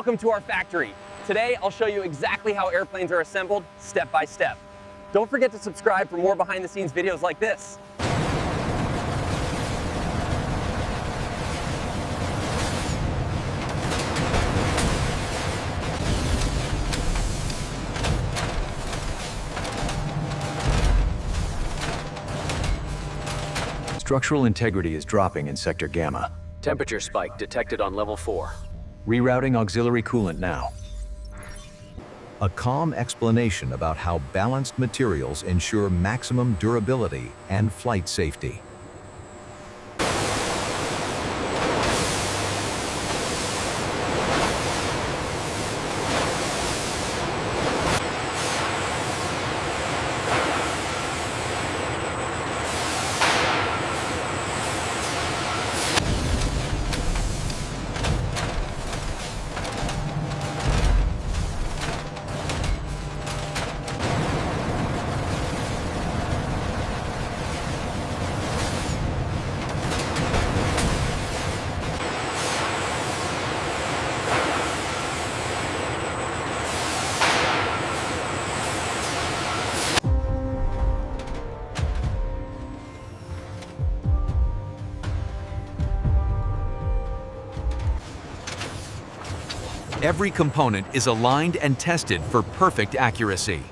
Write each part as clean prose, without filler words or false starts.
Welcome to our factory. Today, I'll show you exactly how airplanes are assembled, step by step. Don't forget to subscribe for more behind-the-scenes videos like this. Structural integrity is dropping in Sector Gamma. Temperature spike detected on level 4. Rerouting auxiliary coolant now. A calm explanation about how balanced materials ensure maximum durability and flight safety. Every component is aligned and tested for perfect accuracy.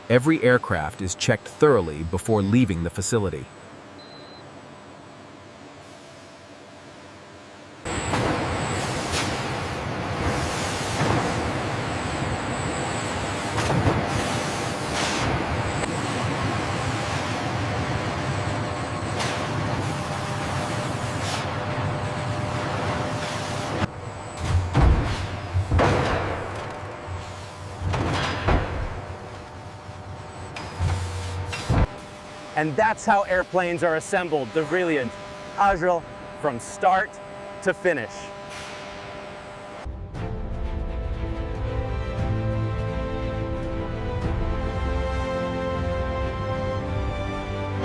Every aircraft is checked thoroughly before leaving the facility. And that's how airplanes are assembled, the brilliant, agile, from start to finish.